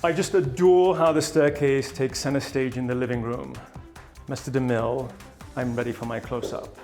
I just adore how the staircase takes center stage in the living room. Mr. DeMille, I'm ready for my close-up.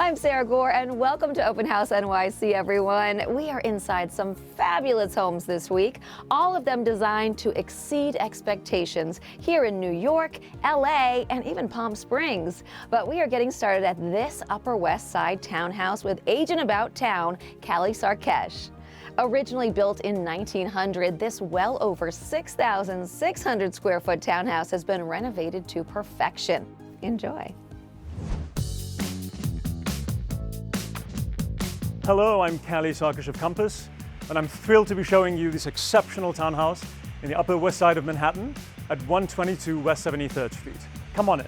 I'm Sara Gore, and welcome to Open House NYC, everyone. We are inside some fabulous homes this week, all of them designed to exceed expectations here in New York, LA, and even Palm Springs. But we are getting started at this Upper West Side townhouse with agent about town, Calli Sarkesh. Originally built in 1900, this well over 6,600 square foot townhouse has been renovated to perfection. Enjoy. Hello, I'm Calli Sarkesh of Compass, and I'm thrilled to be showing you this exceptional townhouse in the Upper West Side of Manhattan at 122 West 73rd Street. Come on in.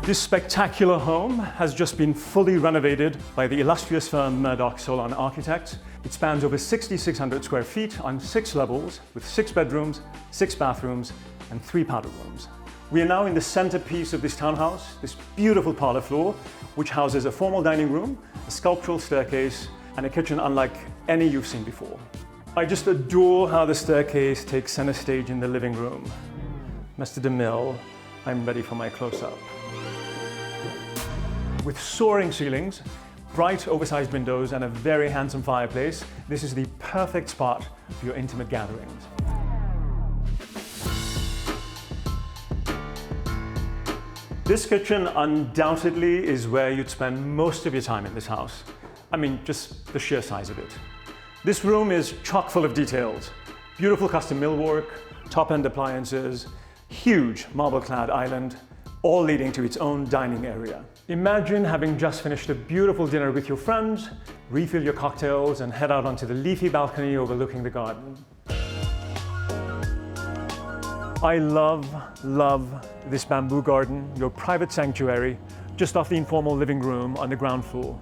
This spectacular home has just been fully renovated by the illustrious firm Murdock Solon Architects. It spans over 6,600 square feet on 6 levels with 6 bedrooms, 6 bathrooms, and 3 powder rooms. We are now in the centerpiece of this townhouse, this beautiful parlor floor, which houses a formal dining room, a sculptural staircase, and a kitchen unlike any you've seen before. I just adore how the staircase takes center stage in the living room. Mr. DeMille, I'm ready for my close-up. With soaring ceilings, bright oversized windows, and a very handsome fireplace, this is the perfect spot for your intimate gatherings. This kitchen undoubtedly is where you'd spend most of your time in this house. I mean, just the sheer size of it. This room is chock full of details. Beautiful custom millwork, top-end appliances, huge marble-clad island, all leading to its own dining area. Imagine having just finished a beautiful dinner with your friends, refill your cocktails, and head out onto the leafy balcony overlooking the garden. I love this bamboo garden, your private sanctuary, just off the informal living room on the ground floor.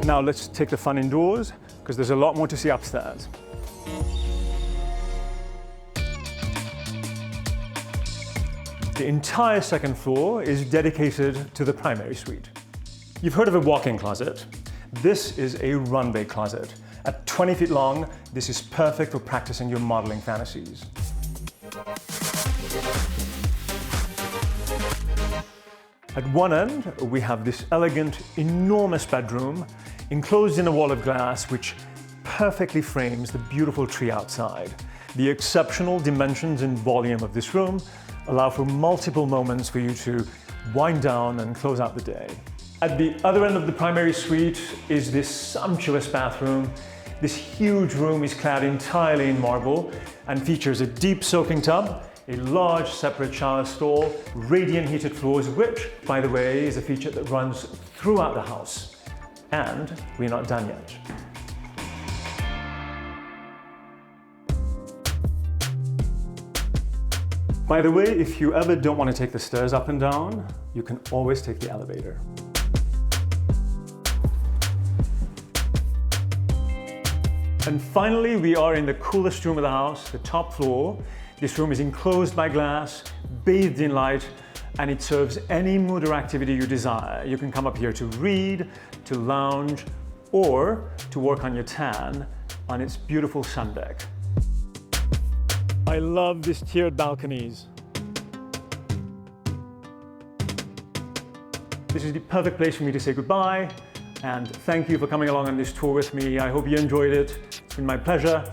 Now let's take the fun indoors, because there's a lot more to see upstairs. The entire second floor is dedicated to the primary suite. You've heard of a walk-in closet. This is a runway closet. At 20 feet long, this is perfect for practicing your modeling fantasies. At one end, we have this elegant, enormous bedroom, enclosed in a wall of glass, which perfectly frames the beautiful tree outside. The exceptional dimensions and volume of this room allow for multiple moments for you to wind down and close out the day. At the other end of the primary suite is this sumptuous bathroom. This huge room is clad entirely in marble and features a deep soaking tub, a large separate shower stall, radiant heated floors, which, by the way, is a feature that runs throughout the house. And we're not done yet. By the way, if you ever don't want to take the stairs up and down, you can always take the elevator. And finally, we are in the coolest room of the house, the top floor. This room is enclosed by glass, bathed in light, and it serves any mood or activity you desire. You can come up here to read, to lounge, or to work on your tan on its beautiful sun deck. I love these tiered balconies. This is the perfect place for me to say goodbye, and thank you for coming along on this tour with me. I hope you enjoyed it. It's been my pleasure.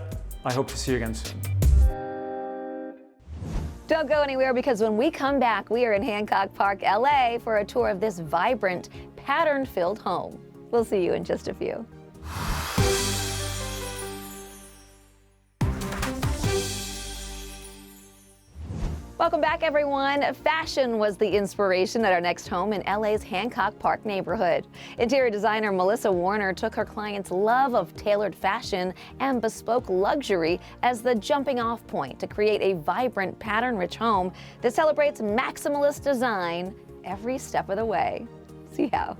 I hope to see you again soon. Don't go anywhere, because when we come back, we are in Hancock Park, LA for a tour of this vibrant, pattern-filled home. We'll see you in just a few. Welcome back, everyone. Fashion was the inspiration at our next home in LA's Hancock Park neighborhood. Interior designer Melissa Warner took her clients' love of tailored fashion and bespoke luxury as the jumping-off point to create a vibrant, pattern-rich home that celebrates maximalist design every step of the way. See how.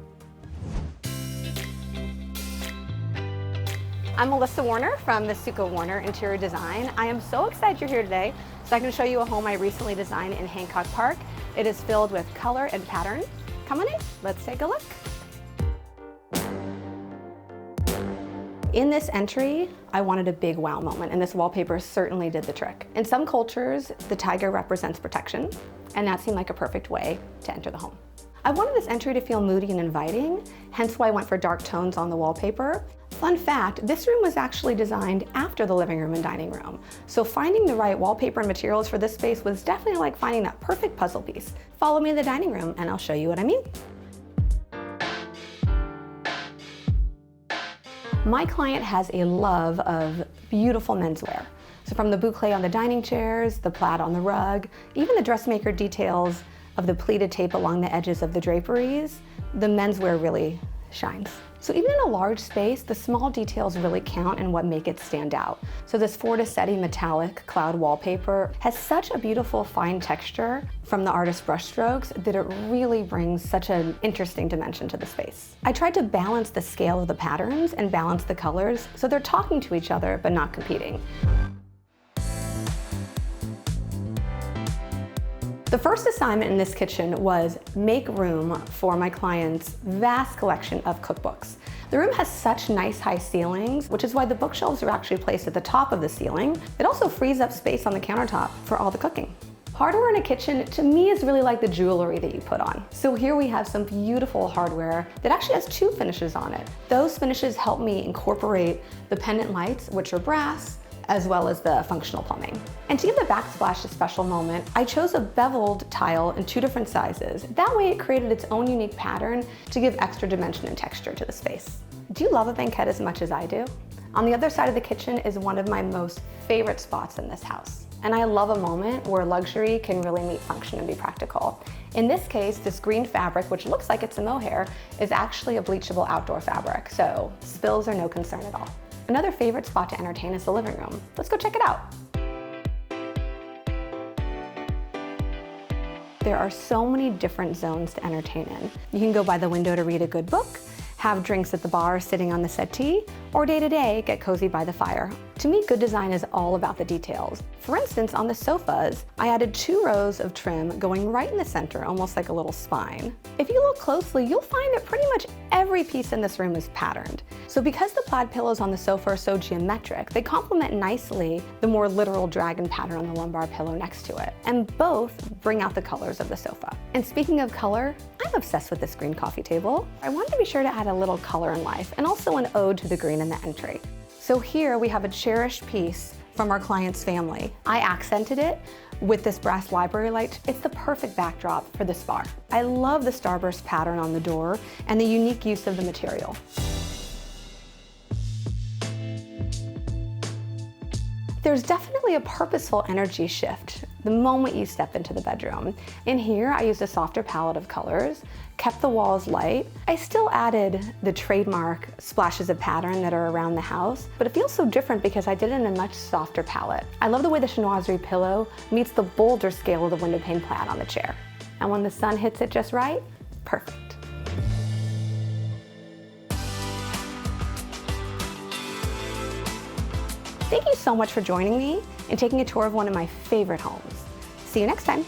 I'm Melissa Warner from Masuka Warner Interior Design. I am so excited you're here today so I can show you a home I recently designed in Hancock Park. It is filled with color and pattern. Come on in, let's take a look. In this entry, I wanted a big wow moment, and this wallpaper certainly did the trick. In some cultures, the tiger represents protection, and that seemed like a perfect way to enter the home. I wanted this entry to feel moody and inviting, hence why I went for dark tones on the wallpaper. Fun fact, this room was actually designed after the living room and dining room. So finding the right wallpaper and materials for this space was definitely like finding that perfect puzzle piece. Follow me to the dining room and I'll show you what I mean. My client has a love of beautiful menswear. So from the boucle on the dining chairs, the plaid on the rug, even the dressmaker details of the pleated tape along the edges of the draperies, the menswear really shines. So even in a large space, the small details really count and what make it stand out. So this Fortisetti metallic cloud wallpaper has such a beautiful fine texture from the artist's brushstrokes that it really brings such an interesting dimension to the space. I tried to balance the scale of the patterns and balance the colors so they're talking to each other but not competing. The first assignment in this kitchen was make room for my client's vast collection of cookbooks. The room has such nice high ceilings, which is why the bookshelves are actually placed at the top of the ceiling. It also frees up space on the countertop for all the cooking. Hardware in a kitchen, to me, is really like the jewelry that you put on. So here we have some beautiful hardware that actually has two finishes on it. Those finishes help me incorporate the pendant lights, which are brass, as well as the functional plumbing. And to give the backsplash a special moment, I chose a beveled tile in two different sizes. That way it created its own unique pattern to give extra dimension and texture to the space. Do you love a banquette as much as I do? On the other side of the kitchen is one of my most favorite spots in this house. And I love a moment where luxury can really meet function and be practical. In this case, this green fabric, which looks like it's a mohair, is actually a bleachable outdoor fabric, so spills are no concern at all. Another favorite spot to entertain is the living room. Let's go check it out. There are so many different zones to entertain in. You can go by the window to read a good book, have drinks at the bar sitting on the settee, or day to day get cozy by the fire. To me, good design is all about the details. For instance, on the sofas, I added 2 rows of trim going right in the center, almost like a little spine. If you look closely, you'll find that pretty much every piece in this room is patterned. So because the plaid pillows on the sofa are so geometric, they complement nicely the more literal dragon pattern on the lumbar pillow next to it. And both bring out the colors of the sofa. And speaking of color, I'm obsessed with this green coffee table. I wanted to be sure to add a little color in life and also an ode to the green in the entry. So here we have a cherished piece from our client's family. I accented it with this brass library light. It's the perfect backdrop for this bar. I love the starburst pattern on the door and the unique use of the material. There's definitely a purposeful energy shift the moment you step into the bedroom. In here, I used a softer palette of colors, kept the walls light. I still added the trademark splashes of pattern that are around the house, but it feels so different because I did it in a much softer palette. I love the way the chinoiserie pillow meets the bolder scale of the window pane plaid on the chair. And when the sun hits it just right, perfect. Thank you so much for joining me and taking a tour of one of my favorite homes. See you next time.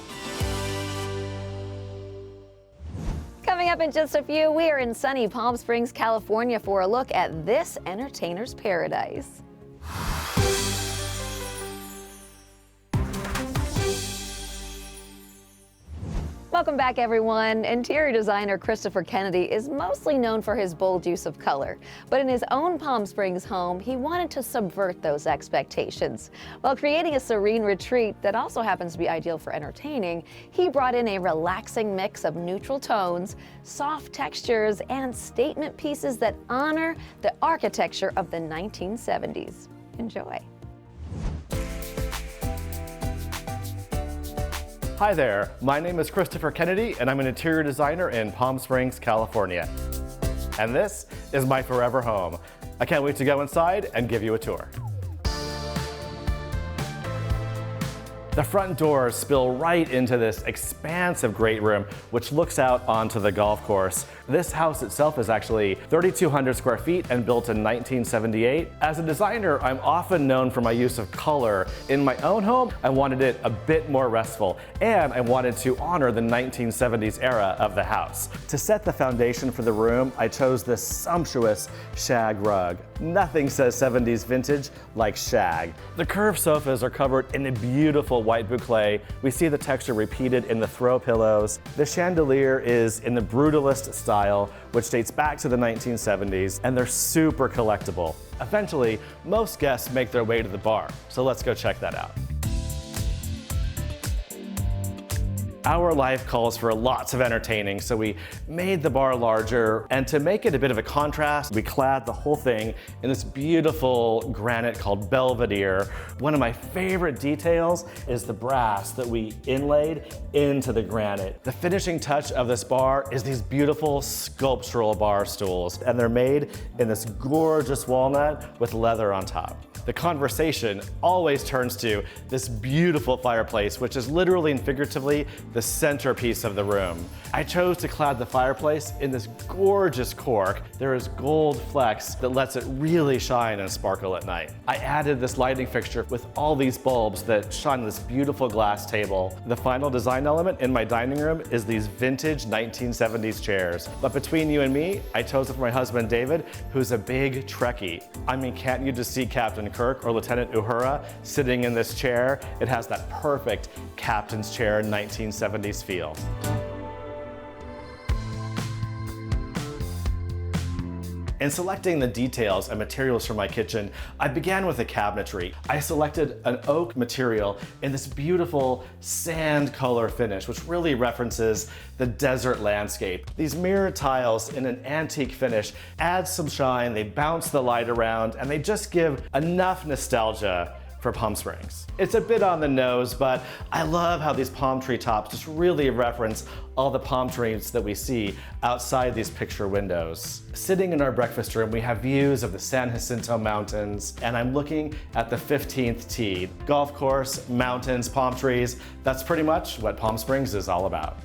Coming up in just a few, we are in sunny Palm Springs, California for a look at this entertainer's paradise. Welcome back, everyone. Interior designer Christopher Kennedy is mostly known for his bold use of color, but in his own Palm Springs home, he wanted to subvert those expectations. While creating a serene retreat that also happens to be ideal for entertaining, he brought in a relaxing mix of neutral tones, soft textures, and statement pieces that honor the architecture of the 1970s. Enjoy. Hi there, my name is Christopher Kennedy and I'm an interior designer in Palm Springs, California. And this is my forever home. I can't wait to go inside and give you a tour. The front doors spill right into this expansive great room, which looks out onto the golf course. This house itself is actually 3,200 square feet and built in 1978. As a designer, I'm often known for my use of color. In my own home, I wanted it a bit more restful, and I wanted to honor the 1970s era of the house. To set the foundation for the room, I chose this sumptuous shag rug. Nothing says 70s vintage like shag. The curved sofas are covered in a beautiful white boucle. We see the texture repeated in the throw pillows. The chandelier is in the brutalist style, which dates back to the 1970s, and they're super collectible. Eventually, most guests make their way to the bar, so let's go check that out. Our life calls for lots of entertaining, so we made the bar larger, and to make it a bit of a contrast, we clad the whole thing in this beautiful granite called Belvedere. One of my favorite details is the brass that we inlaid into the granite. The finishing touch of this bar is these beautiful sculptural bar stools, and they're made in this gorgeous walnut with leather on top. The conversation always turns to this beautiful fireplace, which is literally and figuratively the centerpiece of the room. I chose to clad the fireplace in this gorgeous cork. There is gold flecks that lets it really shine and sparkle at night. I added this lighting fixture with all these bulbs that shine on this beautiful glass table. The final design element in my dining room is these vintage 1970s chairs. But between you and me, I chose it for my husband David, who's a big Trekkie. I mean, can't you just see Captain Kirk or Lieutenant Uhura sitting in this chair? It has that perfect captain's chair 1970s feel. In selecting the details and materials for my kitchen, I began with the cabinetry. I selected an oak material in this beautiful sand color finish, which really references the desert landscape. These mirror tiles in an antique finish add some shine, they bounce the light around, and they just give enough nostalgia for Palm Springs. It's a bit on the nose, but I love how these palm tree tops just really reference all the palm trees that we see outside these picture windows. Sitting in our breakfast room, we have views of the San Jacinto Mountains, and I'm looking at the 15th tee. Golf course, mountains, palm trees, that's pretty much what Palm Springs is all about.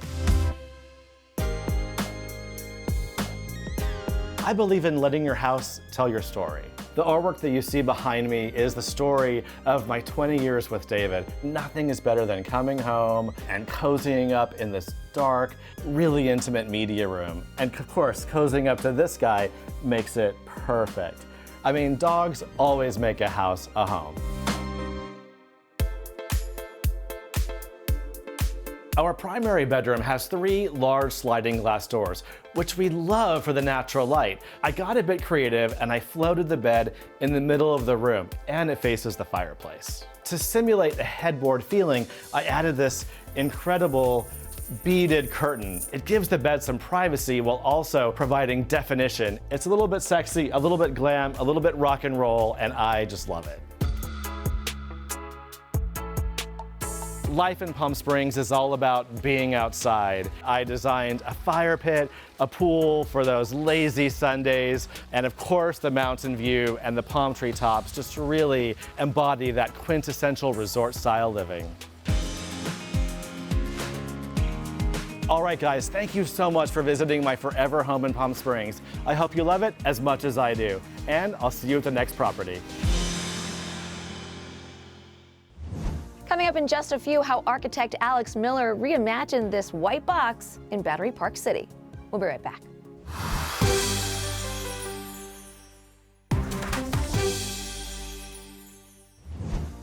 I believe in letting your house tell your story. The artwork that you see behind me is the story of my 20 years with David. Nothing is better than coming home and cozying up in this dark, really intimate media room. And of course, cozying up to this guy makes it perfect. I mean, dogs always make a house a home. Our primary bedroom has 3 large sliding glass doors, which we love for the natural light. I got a bit creative and I floated the bed in the middle of the room, and it faces the fireplace. To simulate a headboard feeling, I added this incredible beaded curtain. It gives the bed some privacy while also providing definition. It's a little bit sexy, a little bit glam, a little bit rock and roll, and I just love it. Life in Palm Springs is all about being outside. I designed a fire pit, a pool for those lazy Sundays, and of course the mountain view and the palm tree tops just really embody that quintessential resort style living. All right guys, thank you so much for visiting my forever home in Palm Springs. I hope you love it as much as I do, and I'll see you at the next property. Coming up in just a few, how architect Alex Miller reimagined this white box in Battery Park City. We'll be right back.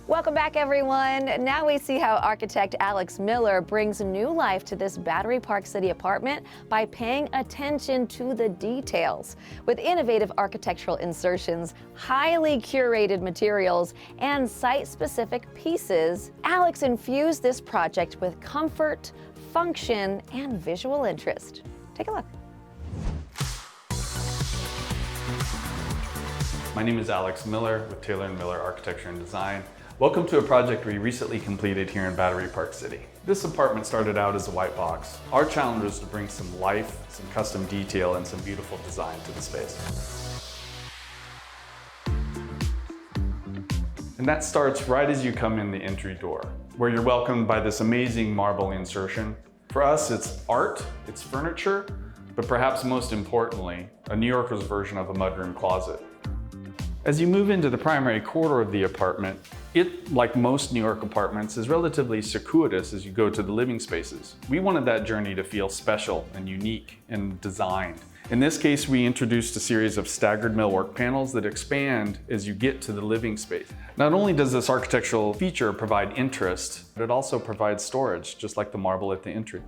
Welcome back, everyone. Now we see how architect Alex Miller brings new life to this Battery Park City apartment by paying attention to the details. With innovative architectural insertions, highly curated materials, and site-specific pieces, Alex infused this project with comfort, function, and visual interest. Take a look. My name is Alex Miller with Taylor & Miller Architecture and Design. Welcome to a project we recently completed here in Battery Park City. This apartment started out as a white box. Our challenge was to bring some life, some custom detail, and some beautiful design to the space. And that starts right as you come in the entry door. where you're welcomed by this amazing marble insertion. For us, it's art, it's furniture, but perhaps most importantly, a New Yorker's version of a mudroom closet. As you move into the primary corridor of the apartment, it, like most New York apartments, is relatively circuitous as you go to the living spaces. We wanted that journey to feel special and unique and designed. In this case, we introduced a series of staggered millwork panels that expand as you get to the living space. Not only does this architectural feature provide interest, but it also provides storage, just like the marble at the entry.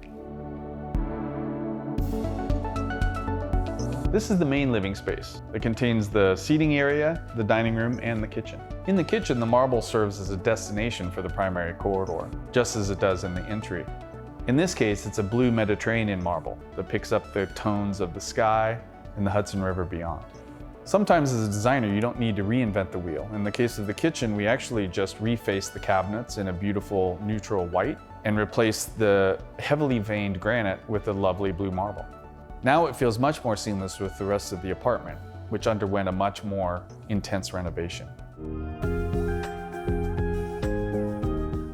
This is the main living space. It contains the seating area, the dining room, and the kitchen. In the kitchen, the marble serves as a destination for the primary corridor, just as it does in the entry. In this case, it's a blue Mediterranean marble that picks up the tones of the sky and the Hudson River beyond. Sometimes as a designer, you don't need to reinvent the wheel. In the case of the kitchen, we actually just refaced the cabinets in a beautiful neutral white and replaced the heavily veined granite with a lovely blue marble. Now it feels much more seamless with the rest of the apartment, which underwent a much more intense renovation.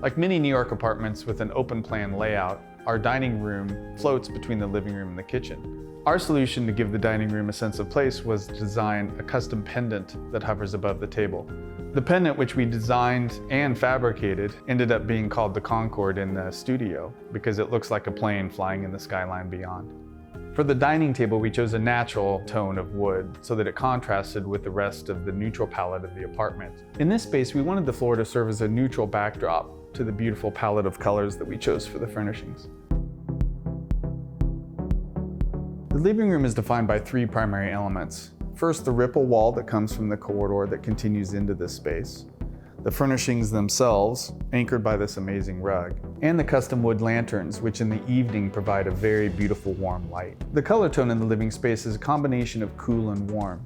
Like many New York apartments with an open plan layout, our dining room floats between the living room and the kitchen. Our solution to give the dining room a sense of place was to design a custom pendant that hovers above the table. The pendant, which we designed and fabricated, ended up being called the Concorde in the studio because it looks like a plane flying in the skyline beyond. For the dining table, we chose a natural tone of wood so that it contrasted with the rest of the neutral palette of the apartment. In this space, we wanted the floor to serve as a neutral backdrop to the beautiful palette of colors that we chose for the furnishings. The living room is defined by three primary elements. First, the ripple wall that comes from the corridor that continues into this space. The furnishings themselves, anchored by this amazing rug, and the custom wood lanterns, which in the evening provide a very beautiful warm light. The color tone in the living space is a combination of cool and warm.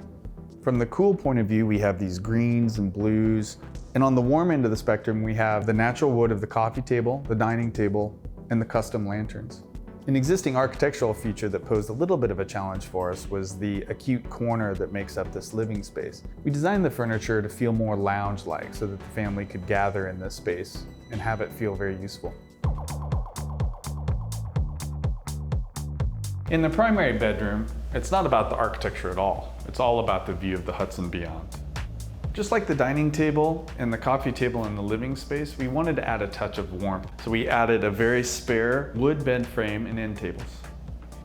From the cool point of view, we have these greens and blues, and on the warm end of the spectrum, we have the natural wood of the coffee table, the dining table, and the custom lanterns. An existing architectural feature that posed a little bit of a challenge for us was the acute corner that makes up this living space. We designed the furniture to feel more lounge-like so that the family could gather in this space and have it feel very useful. In the primary bedroom, it's not about the architecture at all. It's all about the view of the Hudson beyond. Just like the dining table and the coffee table in the living space, we wanted to add a touch of warmth. So we added a very spare wood bed frame and end tables.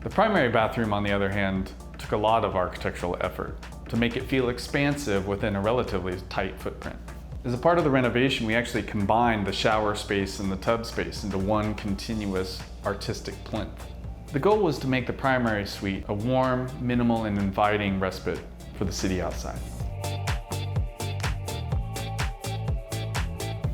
The primary bathroom, on the other hand, took a lot of architectural effort to make it feel expansive within a relatively tight footprint. As a part of the renovation, we actually combined the shower space and the tub space into one continuous artistic plinth. The goal was to make the primary suite a warm, minimal, and inviting respite for the city outside.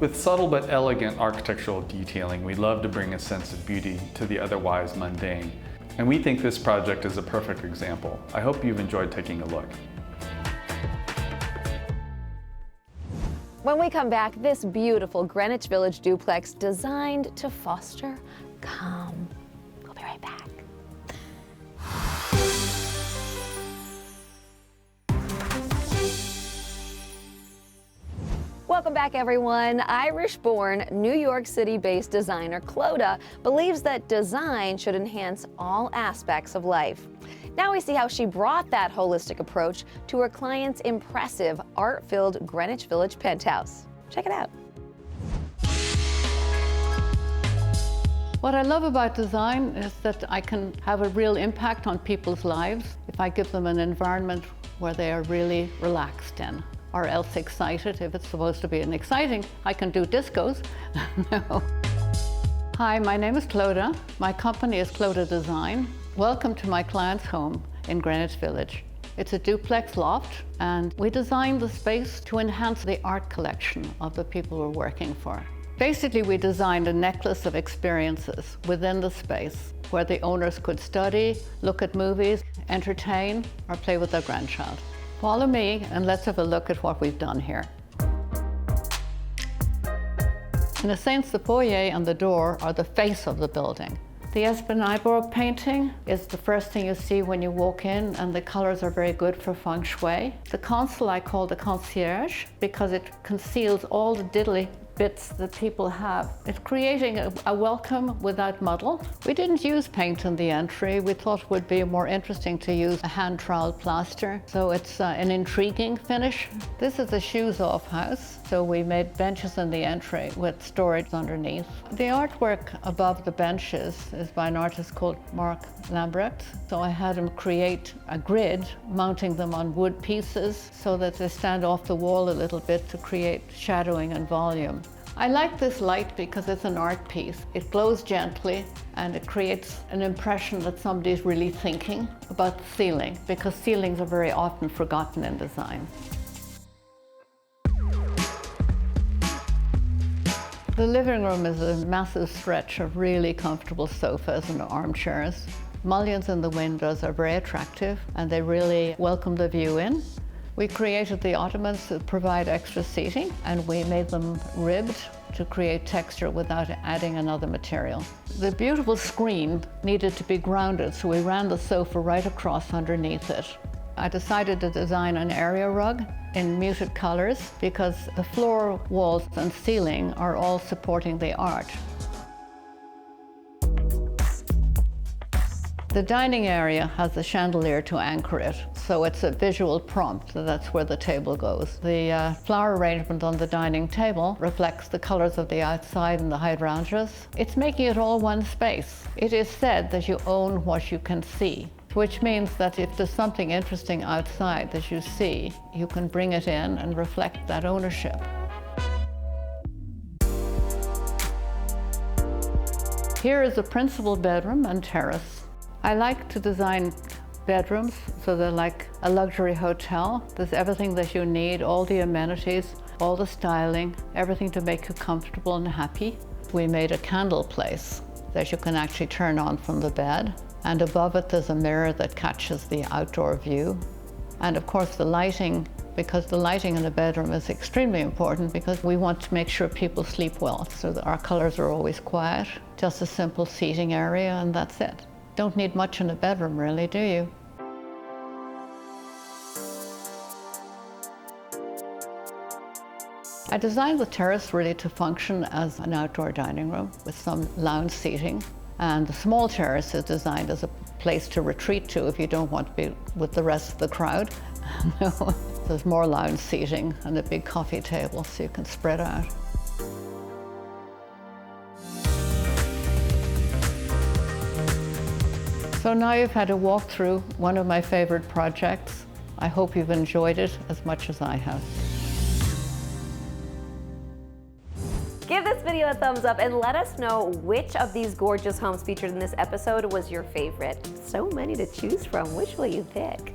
With subtle but elegant architectural detailing, we love to bring a sense of beauty to the otherwise mundane. And we think this project is a perfect example. I hope you've enjoyed taking a look. When we come back, this beautiful Greenwich Village duplex designed to foster calm. We'll be right back. Welcome back, everyone. Irish-born, New York City-based designer Clodagh believes that design should enhance all aspects of life. Now we see how she brought that holistic approach to her client's impressive art-filled Greenwich Village penthouse. Check it out. What I love about design is that I can have a real impact on people's lives if I give them an environment where they are really relaxed in, or else excited. If it's supposed to be an exciting, I can do discos. No. Hi, my name is Clodagh. My company is Clodagh Design. Welcome to my client's home in Greenwich Village. It's a duplex loft, and we designed the space to enhance the art collection of the people we're working for. Basically, we designed a necklace of experiences within the space where the owners could study, look at movies, entertain, or play with their grandchild. Follow me and let's have a look at what we've done here. In a sense, the foyer and the door are the face of the building. The Espinayborg painting is the first thing you see when you walk in, and the colors are very good for feng shui. The console I call the concierge because it conceals all the diddly bits that people have. It's creating a welcome without muddle. We didn't use paint in the entry. We thought it would be more interesting to use a hand trowel plaster. So it's an intriguing finish. This is a shoes off house. So we made benches in the entry with storage underneath. The artwork above the benches is by an artist called Mark Lambrecht. So I had him create a grid, mounting them on wood pieces so that they stand off the wall a little bit to create shadowing and volume. I like this light because it's an art piece. It glows gently and it creates an impression that somebody's really thinking about the ceiling, because ceilings are very often forgotten in design. The living room is a massive stretch of really comfortable sofas and armchairs. Mullions in the windows are very attractive and they really welcome the view in. We created the ottomans to provide extra seating, and we made them ribbed to create texture without adding another material. The beautiful screen needed to be grounded, so we ran the sofa right across underneath it. I decided to design an area rug in muted colors because the floor, walls and ceiling are all supporting the art. The dining area has a chandelier to anchor it, so it's a visual prompt, so that's where the table goes. The flower arrangement on the dining table reflects the colors of the outside and the hydrangeas. It's making it all one space. It is said that you own what you can see, which means that if there's something interesting outside that you see, you can bring it in and reflect that ownership. Here is a principal bedroom and terrace. I like to design bedrooms so they're like a luxury hotel. There's everything that you need, all the amenities, all the styling, everything to make you comfortable and happy. We made a candle place that you can actually turn on from the bed. And above it, there's a mirror that catches the outdoor view. And of course, the lighting, because the lighting in the bedroom is extremely important because we want to make sure people sleep well. So that our colors are always quiet, just a simple seating area, and that's it. Don't need much in a bedroom, really, do you? I designed the terrace really to function as an outdoor dining room with some lounge seating. And the small terrace is designed as a place to retreat to if you don't want to be with the rest of the crowd. There's more lounge seating and a big coffee table so you can spread out. So now you've had a walk through one of my favorite projects. I hope you've enjoyed it as much as I have. Give this video a thumbs up and let us know which of these gorgeous homes featured in this episode was your favorite. So many to choose from. Which will you pick?